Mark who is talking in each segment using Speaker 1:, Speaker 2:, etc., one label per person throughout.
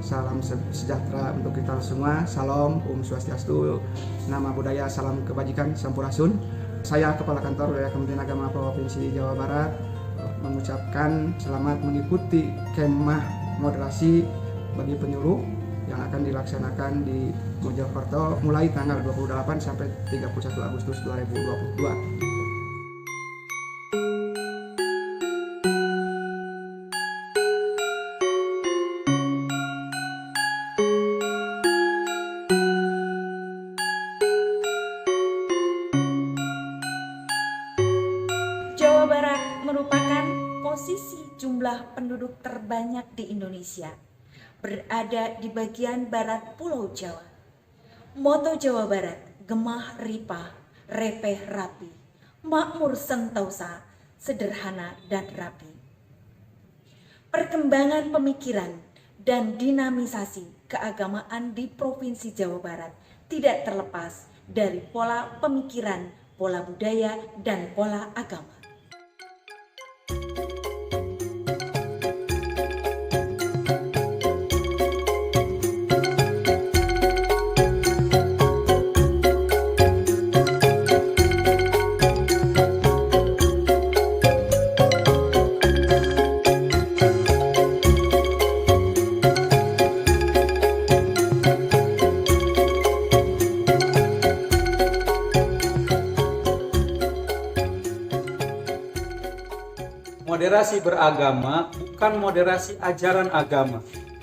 Speaker 1: Salam sejahtera untuk kita semua. Salam, Swastiastu, Nama Budaya, Salam Kebajikan, Sampurasun. Saya Kepala Kantor Wilayah Kementerian Agama Provinsi Jawa Barat mengucapkan selamat mengikuti kemah moderasi bagi penyuluh yang akan dilaksanakan di Mojokerto mulai tanggal 28 sampai 31 Agustus 2022.
Speaker 2: Jawa Barat merupakan posisi jumlah penduduk terbanyak di Indonesia, berada di bagian barat Pulau Jawa. Moto Jawa Barat, gemah ripah, repeh rapi, makmur sentosa, sederhana dan rapi. Perkembangan pemikiran dan dinamisasi keagamaan di Provinsi Jawa Barat tidak terlepas dari pola pemikiran, pola budaya, dan pola agama.
Speaker 3: Moderasi beragama bukan moderasi ajaran agama,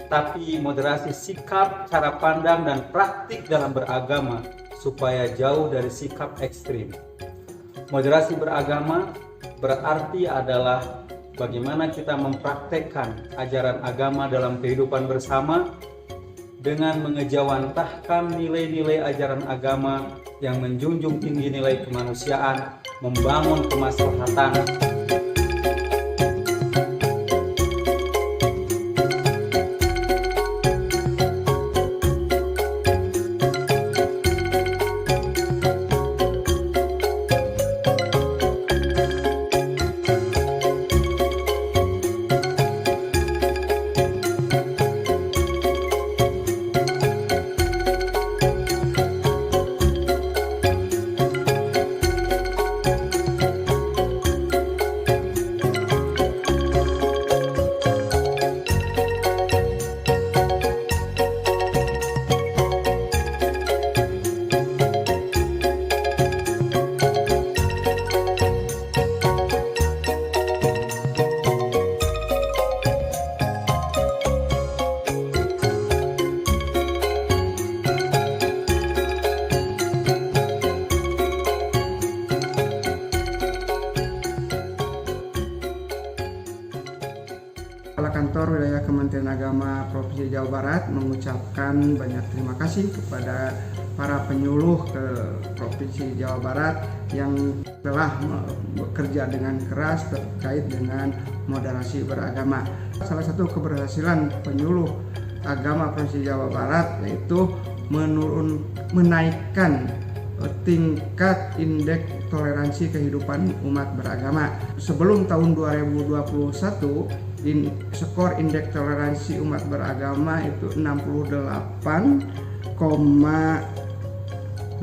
Speaker 3: tapi moderasi sikap, cara pandang, dan praktik dalam beragama supaya jauh dari sikap ekstrim. Moderasi beragama berarti adalah bagaimana kita mempraktekkan ajaran agama dalam kehidupan bersama dengan mengejawantahkan nilai-nilai ajaran agama yang menjunjung tinggi nilai kemanusiaan, membangun kemaslahatan.
Speaker 1: Kepala Kantor Wilayah Kementerian Agama Provinsi Jawa Barat mengucapkan banyak terima kasih kepada para penyuluh ke Provinsi Jawa Barat yang telah bekerja dengan keras terkait dengan moderasi beragama. Salah satu keberhasilan penyuluh agama Provinsi Jawa Barat yaitu menaikkan tingkat indeks toleransi kehidupan umat beragama. Sebelum tahun 2021, skor indeks toleransi umat beragama itu 68,5,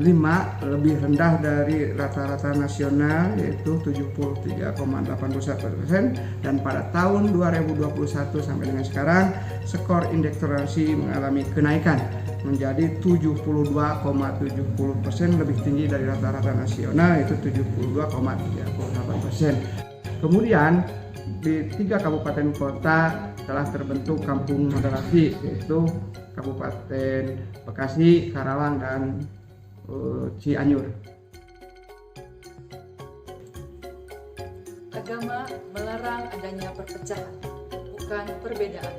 Speaker 1: lebih rendah dari rata-rata nasional yaitu 73,81%, dan pada tahun 2021 sampai dengan sekarang skor indeks toleransi mengalami kenaikan menjadi 72,70%, lebih tinggi dari rata-rata nasional yaitu 72,38%. Kemudian di 3 kabupaten kota telah terbentuk kampung moderasi, yaitu Kabupaten Bekasi, Karawang, dan Cianjur.
Speaker 4: Agama melarang adanya perpecahan, bukan perbedaan.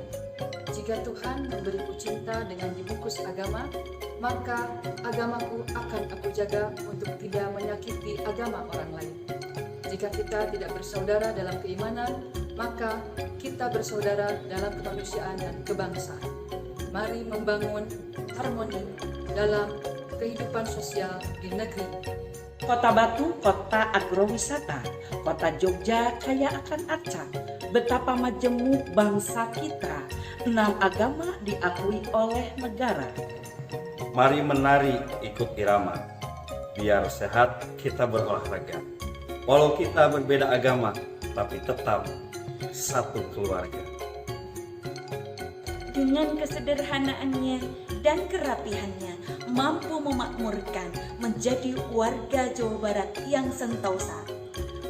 Speaker 4: Jika Tuhan memberiku cinta dengan dibungkus agama, maka agamaku akan aku jaga untuk tidak menyakiti agama orang lain. Jika kita tidak bersaudara dalam keimanan, maka kita bersaudara dalam kemanusiaan dan kebangsaan. Mari membangun harmoni dalam kehidupan sosial di negeri.
Speaker 5: Kota Batu, kota agrowisata. Kota Jogja kaya akan arca.
Speaker 2: betapa majemuk bangsa kita. 6 agama diakui oleh negara.
Speaker 5: Mari menari ikut irama, biar sehat kita berolahraga. Walau kita berbeda agama, tapi tetap satu keluarga.
Speaker 2: Dengan kesederhanaannya dan kerapihannya, mampu memakmurkan menjadi warga Jawa Barat yang sentosa.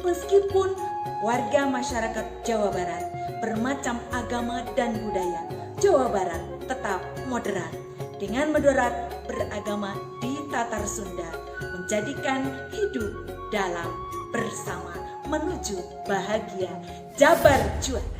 Speaker 2: Meskipun warga masyarakat Jawa Barat bermacam agama dan budaya, Jawa Barat tetap moderat. Dengan moderat beragama di Tatar Sunda, menjadikan hidup dalam bersama menuju bahagia. Jabar juara.